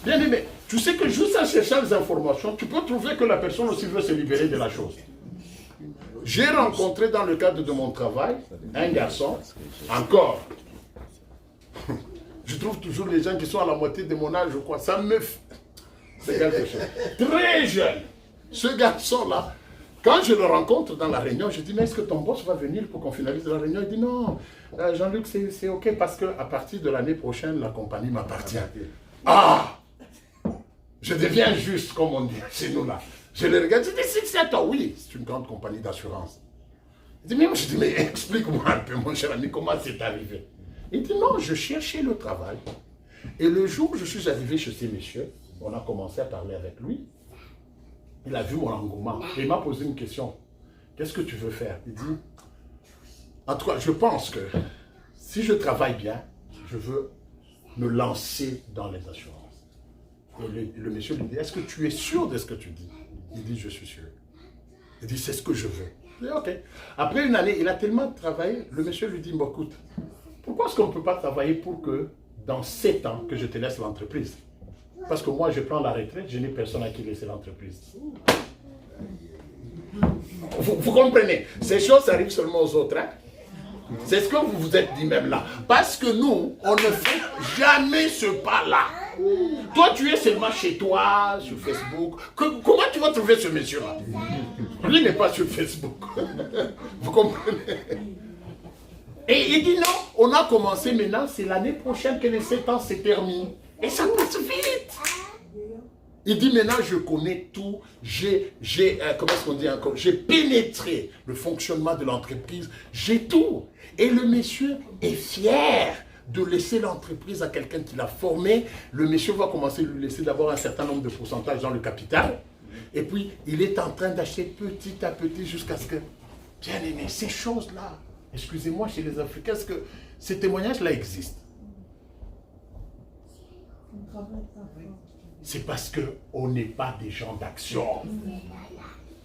Bien aimé, tu sais que juste en cherchant les informations, tu peux trouver que la personne aussi veut se libérer de la chose. J'ai rencontré dans le cadre de mon travail un garçon, encore. Je trouve toujours les gens qui sont à la moitié de mon âge, je crois. Ça me fait... C'est quelque chose. Très jeune. Ce garçon-là, quand je le rencontre dans la réunion, je dis, mais est-ce que ton boss va venir pour qu'on finalise la réunion? Il dit, non, Jean-Luc, c'est OK parce qu'à partir de l'année prochaine, la compagnie m'appartient. Ah! Je deviens juste, comme on dit chez nous là. Je le regarde, je dis, c'est toi, oui, c'est une grande compagnie d'assurance. Je dis, mais explique-moi un peu, mon cher ami, comment c'est arrivé? Il dit, non, je cherchais le travail. Et le jour où je suis arrivé chez ces messieurs, on a commencé à parler avec lui. Il a vu mon engouement. Et il m'a posé une question. Qu'est-ce que tu veux faire? Il dit, en tout cas, je pense que si je travaille bien, je veux me lancer dans les assurances. Et le monsieur lui dit, est-ce que tu es sûr de ce que tu dis? Il dit, je suis sûr. Il dit, c'est ce que je veux. Il dit, ok. Après une année, il a tellement travaillé, le monsieur lui dit, bon, écoute, pourquoi est-ce qu'on ne peut pas travailler pour que dans 7 ans, que je te laisse l'entreprise? Parce que moi, je prends la retraite, je n'ai personne à qui laisser l'entreprise. Vous comprenez? Ces choses arrivent seulement aux autres. Hein? C'est ce que vous vous êtes dit même là. Parce que nous, on ne fait jamais ce pas-là. Toi, tu es seulement chez toi, sur Facebook. Comment tu vas trouver ce monsieur-là? Lui n'est pas sur Facebook. Vous comprenez? Et il dit non, on a commencé maintenant, c'est l'année prochaine que les 7 ans se terminent. Et ça passe vite. Il dit maintenant je connais tout, comment est-ce qu'on dit encore, j'ai pénétré le fonctionnement de l'entreprise, j'ai tout. Et le monsieur est fier de laisser l'entreprise à quelqu'un qui l'a formé. Le monsieur va commencer à lui laisser d'abord un certain nombre de pourcentages dans le capital. Et puis il est en train d'acheter petit à petit jusqu'à ce que, bien aimé, ces choses-là, excusez-moi chez les Africains, est-ce que ces témoignages-là existent? C'est parce qu'on n'est pas des gens d'action.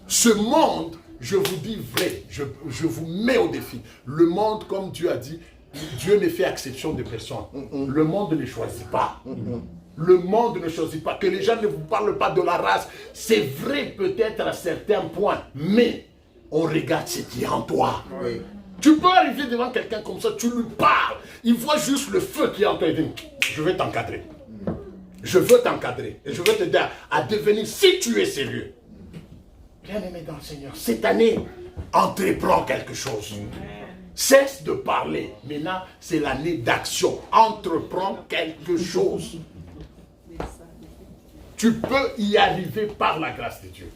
Ce monde, je vous dis vrai, je vous mets au défi. Le monde, comme Dieu a dit, Dieu ne fait exception de personne. Le monde ne choisit pas. Le monde ne choisit pas. Que les gens ne vous parlent pas de la race, c'est vrai peut-être à certains points, mais on regarde ce qui est en toi. Oui. Tu peux arriver devant quelqu'un comme ça, tu lui parles, il voit juste le feu qui est en toi et dit, je vais t'encadrer. Je veux t'encadrer et je veux t'aider à devenir, si tu es sérieux. Bien aimé dans le Seigneur, cette année, entreprends quelque chose. Cesse de parler. Maintenant, c'est l'année d'action. Entreprends quelque chose. Tu peux y arriver par la grâce de Dieu.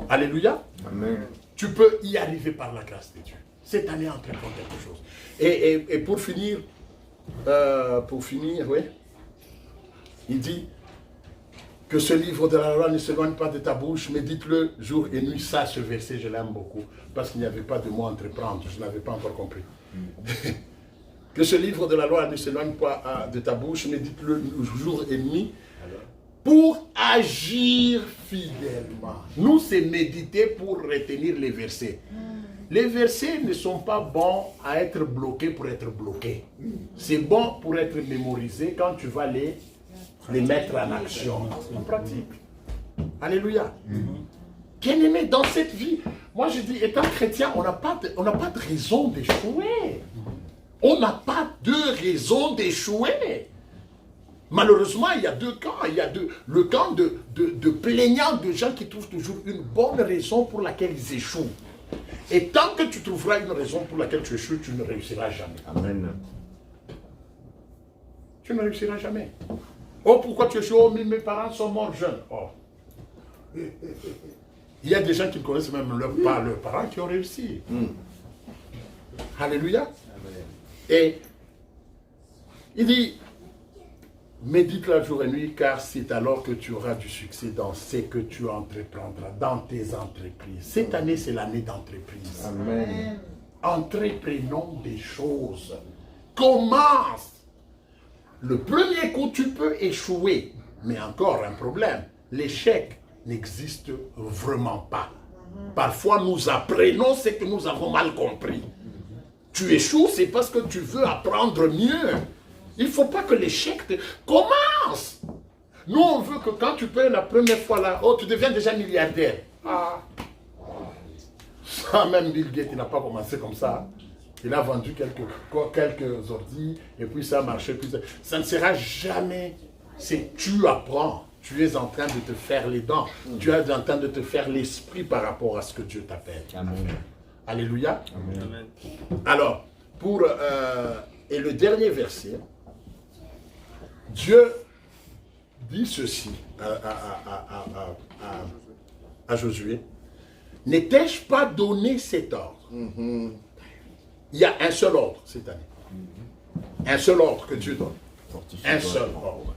Alléluia. Amen. Tu peux y arriver par la grâce de Dieu. Cette année, entreprends quelque chose. Et pour finir, oui. Il dit que ce livre de la loi ne s'éloigne pas de ta bouche, médite-le jour et nuit. Ça, ce verset, je l'aime beaucoup, parce qu'il n'y avait pas de mot entreprendre, je n'avais pas encore compris. Que ce livre de la loi ne s'éloigne pas de ta bouche, médite-le jour et nuit, pour agir fidèlement. Nous, c'est méditer pour retenir les versets. Les versets ne sont pas bons à être bloqués pour être bloqués. C'est bon pour être mémorisé quand tu vas les mettre en action, en pratique. Alléluia. Bien aimé, dans cette vie, moi je dis, étant chrétien, on n'a pas de raison d'échouer. On n'a pas de raison d'échouer. Malheureusement, il y a 2 camps. Il y a le camp de plaignants, de gens qui trouvent toujours une bonne raison pour laquelle ils échouent. Et tant que tu trouveras une raison pour laquelle tu échoues, tu ne réussiras jamais. Amen. Tu ne réussiras jamais. Oh, pourquoi tu échoues? Oh, mes parents sont morts jeunes. Oh. Il y a des gens qui ne connaissent même pas leurs parents qui ont réussi. Alléluia. Amen. Et il dit, médite la jour et nuit, car c'est alors que tu auras du succès dans ce que tu entreprendras, dans tes entreprises. Cette année, c'est l'année d'entreprise. Amen. Entreprenons des choses. Commence. Le premier coup, tu peux échouer. Mais encore un problème. L'échec n'existe vraiment pas. Parfois, nous apprenons ce que nous avons mal compris. Tu échoues, c'est parce que tu veux apprendre mieux. Il ne faut pas que l'échec te... Commence. Nous, on veut que quand tu payes la première fois là, oh, tu deviens déjà milliardaire. Ah. Ça, même Bill Gates, il n'a pas commencé comme ça. Il a vendu quelques ordi, et puis ça a marché. Puis ça ne sera jamais. Tu apprends. Tu es en train de te faire les dents. Tu es en train de te faire l'esprit par rapport à ce que Dieu t'appelle. Alléluia. Amen. Alors, et le dernier verset, Dieu dit ceci à Josué. N'ai-je pas donné cet ordre? Il y a un seul ordre cette année. Un seul ordre que Dieu donne. Un seul ordre.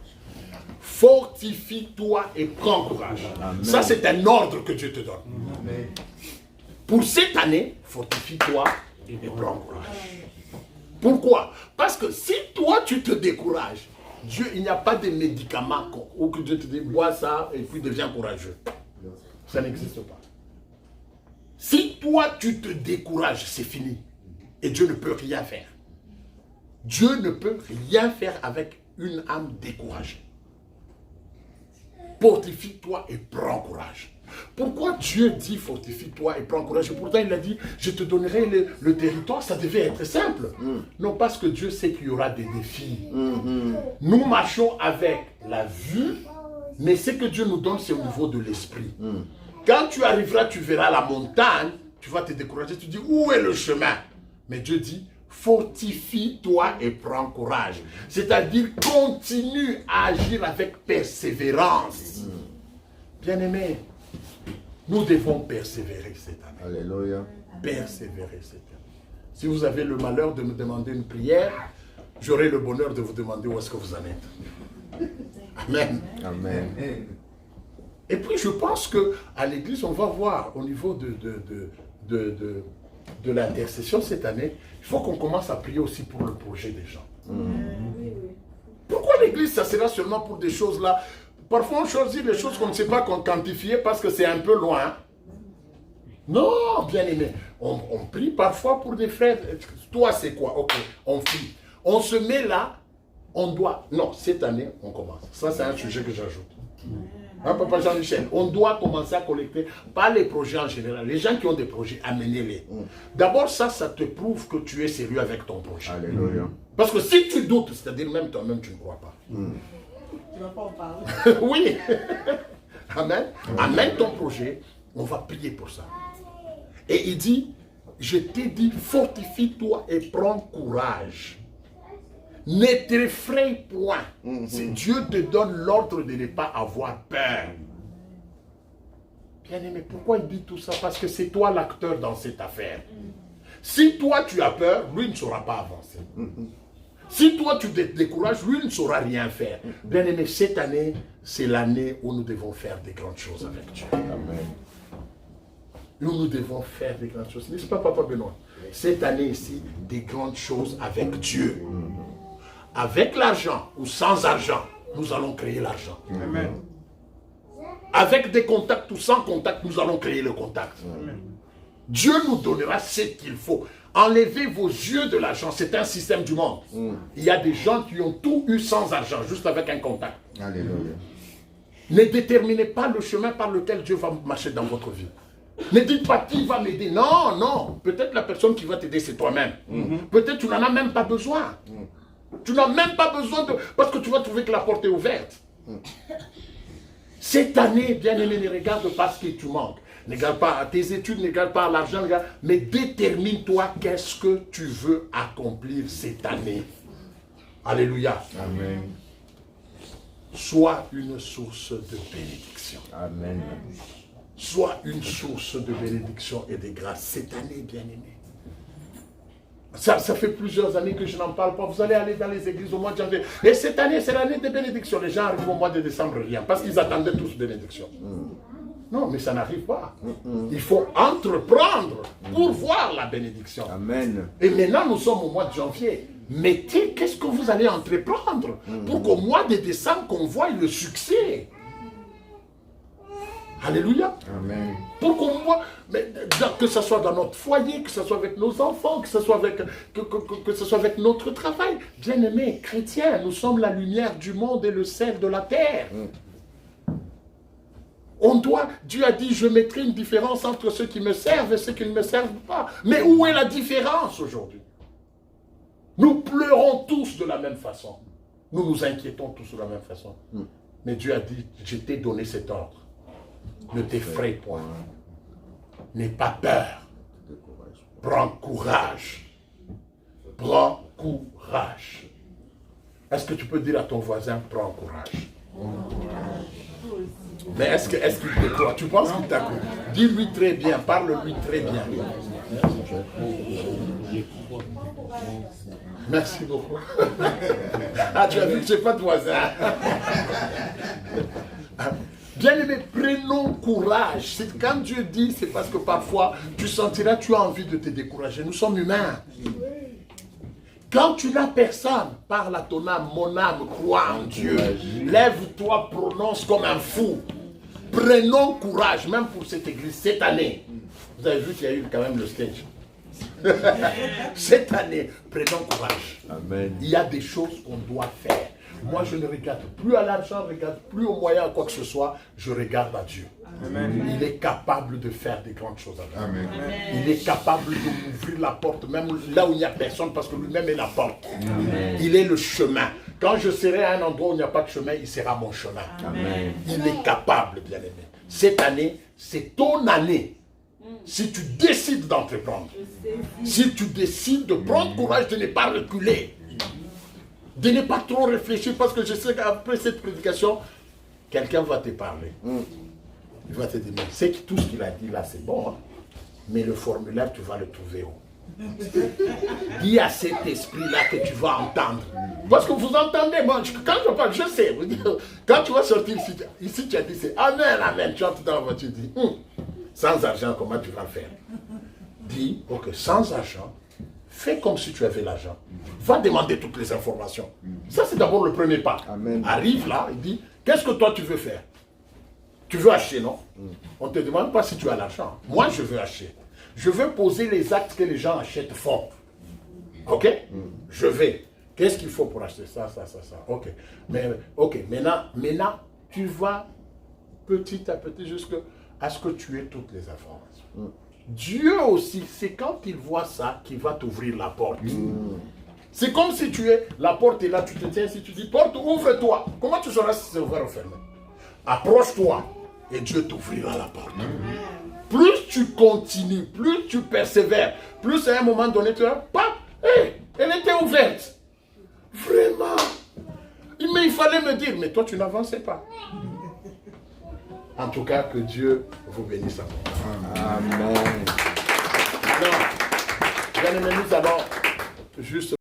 Fortifie-toi et prends courage. Amen. Ça, c'est un ordre que Dieu te donne. Amen. Pour cette année, fortifie-toi et prends courage. Pourquoi? Parce que si toi, tu te décourages, Dieu, il n'y a pas de médicaments où que Dieu te dit, bois ça et puis deviens courageux. Ça n'existe pas. Si toi, tu te décourages, c'est fini. Et Dieu ne peut rien faire. Dieu ne peut rien faire avec une âme découragée. Fortifie-toi et prends courage. Pourquoi Dieu dit fortifie-toi et prends courage? Et pourtant il a dit, je te donnerai le territoire, ça devait être simple. Non, parce que Dieu sait qu'il y aura des défis. Nous marchons avec la vue, mais ce que Dieu nous donne, c'est au niveau de l'esprit. Quand tu arriveras, tu verras la montagne, tu vas te décourager, tu dis, où est le chemin? Mais Dieu dit, fortifie-toi et prends courage. C'est-à-dire, continue à agir avec persévérance. Bien-aimés, nous devons persévérer cette année. Alléluia. Persévérer cette année. Si vous avez le malheur de me demander une prière, j'aurai le bonheur de vous demander où est-ce que vous en êtes. Amen. Amen. Et puis je pense qu'à l'église, on va voir au niveau de l'intercession cette année, il faut qu'on commence à prier aussi pour le projet des gens. Pourquoi l'église, ça sera seulement pour des choses là? Parfois on choisit des choses qu'on ne sait pas quantifier parce que c'est un peu loin. Non, bien aimé. On prie parfois pour des frères. Toi, c'est quoi? Ok, on prie. On se met là, on doit... Non, cette année, on commence. Ça, c'est un sujet que j'ajoute. Hein, Papa Jean-Michel, on doit commencer à collecter, pas les projets en général. Les gens qui ont des projets, amenez-les. D'abord, ça te prouve que tu es sérieux avec ton projet. Alléluia. Parce que si tu doutes, c'est-à-dire même toi-même, tu ne crois pas. Tu ne vas pas en parler. Oui. Amen. Amène ton projet, on va prier pour ça. Et il dit, je t'ai dit, fortifie-toi et prends courage. Ne t'effraie point. Si Dieu te donne l'ordre de ne pas avoir peur. Bien-aimé, pourquoi il dit tout ça? Parce que c'est toi l'acteur dans cette affaire. Si toi tu as peur, lui ne saura pas avancer. Si toi tu te décourages, lui ne saura rien faire. Bien-aimé, cette année, c'est l'année où nous devons faire des grandes choses avec Dieu. Amen. Nous devons faire des grandes choses. N'est-ce pas, Papa Benoît? Cette année ici, des grandes choses avec Dieu. Avec l'argent ou sans argent, nous allons créer l'argent. Amen. Avec des contacts ou sans contact, nous allons créer le contact. Amen. Dieu nous donnera ce qu'il faut. Enlevez vos yeux de l'argent, c'est un système du monde. Il y a des gens qui ont tout eu sans argent, juste avec un contact. Alléluia. Ne déterminez pas le chemin par lequel Dieu va marcher dans votre vie. Ne dites pas qui va m'aider. Non, non. Peut-être la personne qui va t'aider, c'est toi-même. Peut-être tu n'en as même pas besoin. Tu n'as même pas besoin de... Parce que tu vas trouver que la porte est ouverte. Cette année, bien-aimé, ne regarde pas ce que tu manques. Ne regarde pas tes études, ne regarde pas l'argent, mais détermine-toi qu'est-ce que tu veux accomplir cette année. Alléluia. Amen. Sois une source de bénédiction. Amen. Sois une source de bénédiction et de grâce cette année, bien-aimé. Ça fait plusieurs années que je n'en parle pas. Vous allez aller dans les églises au mois de janvier. Et cette année, c'est l'année de bénédiction. Les gens arrivent au mois de décembre, rien. Parce qu'ils attendaient tous bénédiction. Non, mais ça n'arrive pas. Il faut entreprendre pour voir la bénédiction. Amen. Et maintenant, nous sommes au mois de janvier. Mettez, qu'est-ce que vous allez entreprendre pour qu'au mois de décembre, qu'on voie le succès. Alléluia. Amen. Pour qu'on voit, que ce soit dans notre foyer, que ce soit avec nos enfants, que ce soit avec, que ce soit avec notre travail. Bien-aimés chrétiens, nous sommes la lumière du monde et le sel de la terre. Dieu a dit, je mettrai une différence entre ceux qui me servent et ceux qui ne me servent pas. Mais où est la différence aujourd'hui? Nous pleurons tous de la même façon. Nous nous inquiétons tous de la même façon. Mais Dieu a dit, je t'ai donné cet ordre. Ne t'effraie point. N'aie pas peur. Prends courage. Prends courage. Est-ce que tu peux dire à ton voisin, prends courage? Mais est-ce qu'il te croit? Tu penses qu'il t'a cru? Dis-lui très bien, parle-lui très bien. Merci beaucoup. Ah, tu as vu que je n'ai pas de voisin. Bien-aimé, prenons courage. C'est quand Dieu dit, c'est parce que parfois, tu sentiras, tu as envie de te décourager. Nous sommes humains. Quand tu n'as personne, parle à ton âme, mon âme, crois en Dieu. Lève-toi, prononce comme un fou. Prenons courage, même pour cette église, cette année. Vous avez vu qu'il y a eu quand même le stage. Cette année, prenons courage. Amen. Il y a des choses qu'on doit faire. Moi, je ne regarde plus à l'argent, je ne regarde plus aux moyens, à quoi que ce soit. Je regarde à Dieu. Amen. Il est capable de faire des grandes choses avec nous. Il est capable de m'ouvrir la porte, même là où il n'y a personne, parce que lui-même est la porte. Amen. Il est le chemin. Quand je serai à un endroit où il n'y a pas de chemin, il sera mon chemin. Amen. Il est capable, bien-aimé. Cette année, c'est ton année. Si tu décides d'entreprendre, si tu décides de prendre courage, de ne pas reculer, de ne pas trop réfléchir, parce que je sais qu'après cette prédication, quelqu'un va te parler. Il va te dire, mais c'est que tout ce qu'il a dit là, c'est bon, hein? Mais le formulaire, tu vas le trouver où? Dis à cet esprit-là que tu vas entendre. Parce que vous entendez, moi, quand je parle, je sais. Quand tu vas sortir ici tu as dit, c'est Amen, Amen. Tu entres dans la voiture, tu dis, sans argent, comment tu vas faire? Dis, ok, sans argent, fais comme si tu avais l'argent. Va demander toutes les informations. Ça, c'est d'abord le premier pas. Amen. Arrive là, il dit, qu'est-ce que toi tu veux faire? Tu veux acheter, non? On ne te demande pas si tu as l'argent. Moi, je veux acheter. Je veux poser les actes que les gens achètent font. Ok? Je vais. Qu'est-ce qu'il faut pour acheter ça, ça, ça, ça? Ok. Mais, ok, maintenant, tu vas petit à petit jusqu'à ce que tu aies toutes les informations. Dieu aussi, c'est quand il voit ça qu'il va t'ouvrir la porte. C'est comme si tu es, la porte est là, tu te tiens, si tu dis, porte, ouvre-toi. Comment tu sauras si c'est ouvert ou fermé? Approche-toi et Dieu t'ouvrira la porte. Plus tu continues, plus tu persévères, plus à un moment donné, tu vas, elle était ouverte. Vraiment. Mais il fallait me dire, mais toi tu n'avançais pas. En tout cas, que Dieu vous bénisse encore. Amen. Alors, bien aimés, nous allons juste